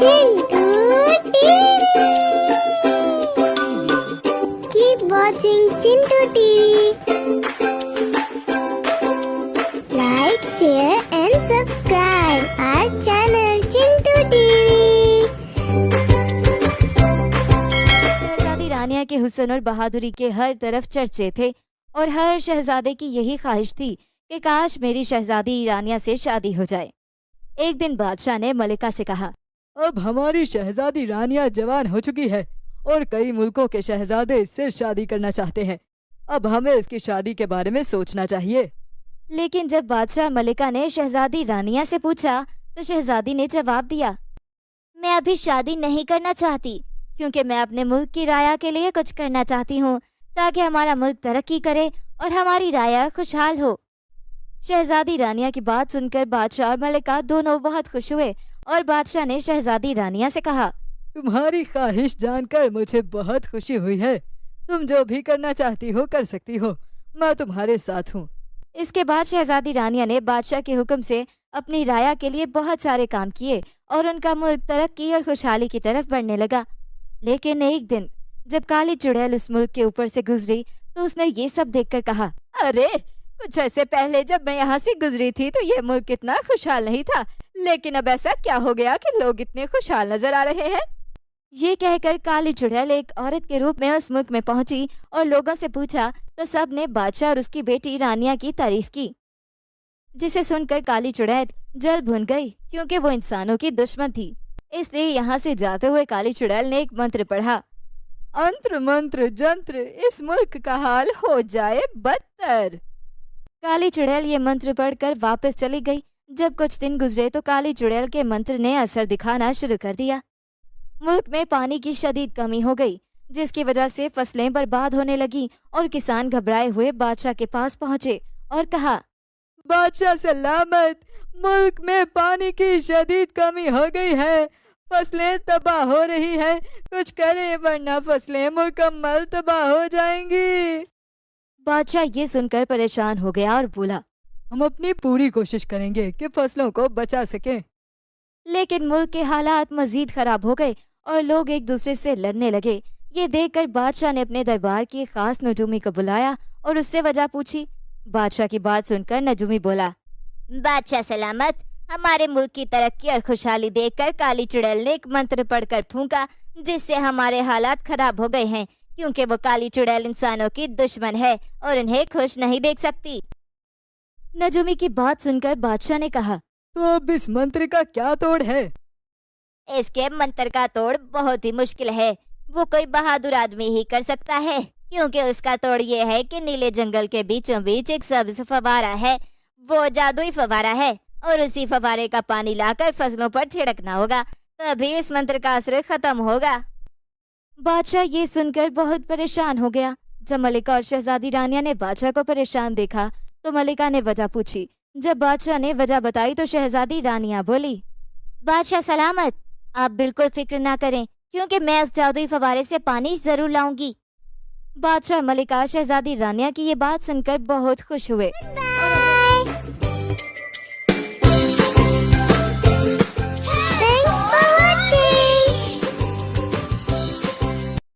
Chintu TV. Keep watching Chintu TV. Like, share and subscribe our channel Chintu TV. शहजादी रानिया के हुस्न और बहादुरी के हर तरफ चर्चे थे और हर शहजादे की यही ख्वाहिश थी कि काश मेरी शहजादी रानिया से शादी हो जाए। एक दिन बादशाह ने मलिका से कहा, अब हमारी शहजादी रानिया जवान हो चुकी है और कई मुल्कों के शहजादे इससे शादी करना चाहते हैं। अब हमें इसकी शादी के बारे में सोचना चाहिए। लेकिन जब बादशाह मलिका ने शहजादी रानिया से पूछा तो शहजादी ने जवाब दिया, मैं अभी शादी नहीं करना चाहती क्योंकि मैं अपने मुल्क की राया के लिए कुछ करना चाहती हूँ ताकि हमारा मुल्क तरक्की करे और हमारी राया खुशहाल हो। शहजादी रानिया की बात सुनकर बादशाह और मलिका दोनों बहुत खुश हुए और बादशाह ने शहजादी रानिया से कहा, तुम्हारी ख्वाहिश जानकर मुझे बहुत खुशी हुई है। तुम जो भी करना चाहती हो कर सकती हो, मैं तुम्हारे साथ हूँ। इसके बाद शहजादी रानिया ने बादशाह के हुक्म से अपनी राया के लिए बहुत सारे काम किए और उनका मुल्क तरक्की और खुशहाली की तरफ बढ़ने लगा। लेकिन एक दिन जब काली चुड़ैल उस मुल्क के ऊपर से गुजरी तो उसने ये सब देखकर कहा, अरे कुछ ऐसे पहले जब मैं यहाँ से गुजरी थी तो ये मुल्क इतना खुशहाल नहीं था, लेकिन अब ऐसा क्या हो गया कि लोग इतने खुशहाल नजर आ रहे हैं। ये कहकर काली चुड़ैल एक औरत के रूप में उस मुल्क में पहुंची और लोगों से पूछा तो सब ने बादशाह और उसकी बेटी रानिया की तारीफ की, जिसे सुनकर काली चुड़ैल जल भुन गई क्योंकि वो इंसानों की दुश्मन थी। इसलिए यहाँ से जाते हुए काली चुड़ैल ने एक मंत्र पढ़ा, अंत्र मंत्र जंत्र इस मुल्क का हाल हो जाए बदतर। काली चुड़ैल ये मंत्र पढ़कर वापस चली गई। जब कुछ दिन गुजरे तो काली चुड़ैल के मंत्र ने असर दिखाना शुरू कर दिया। मुल्क में पानी की शदीद कमी हो गई, जिसकी वजह से फसलें बर्बाद होने लगी और किसान घबराए हुए बादशाह के पास पहुंचे और कहा, बादशाह सलामत, मुल्क में पानी की शदीद कमी हो गई है, फसलें तबाह हो रही हैं, कुछ करें वरना फसलें मुकम्मल तबाह हो जाएंगी। बादशाह ये सुनकर परेशान हो गया और बोला, हम अपनी पूरी कोशिश करेंगे कि फसलों को बचा सकें। लेकिन मुल्क के हालात मजीद खराब हो गए और लोग एक दूसरे से लड़ने लगे। ये देखकर बादशाह ने अपने दरबार की खास नजूमी को बुलाया और उससे वजह पूछी। बादशाह की बात सुनकर नजूमी बोला, बादशाह सलामत, हमारे मुल्क की तरक्की और खुशहाली देखकर काली चुड़ैल ने एक मंत्र पढ़कर फूंका, जिससे हमारे हालात खराब हो गए हैं क्योंकि वो काली चुड़ैल इंसानों की दुश्मन है और इन्हें खुश नहीं देख सकती। नजूमी की बात सुनकर बादशाह ने कहा, तो अब इस मंत्र का क्या तोड़ है? इसके मंत्र का तोड़ बहुत ही मुश्किल है। वो कोई बहादुर आदमी ही कर सकता है क्योंकि उसका तोड़ ये है कि नीले जंगल के बीचों बीच एक सब्ज फवारा है। वो जादुई फवारा है और उसी फवारे का पानी लाकर फसलों पर छिड़कना होगा, तभी इस मंत्र का असर खत्म होगा। बादशाह ये सुनकर बहुत परेशान हो गया। जब मलिका और शहजादी रानिया ने बादशाह को परेशान देखा तो मलिका ने वजह पूछी। जब बादशाह ने वजह बताई तो शहजादी रानिया बोली, बादशाह सलामत, आप बिल्कुल फिक्र ना करें क्योंकि मैं उस जादुई फवारे से पानी जरूर लाऊंगी। बादशाह मलिका शहजादी रानिया की ये बात सुनकर बहुत खुश हुए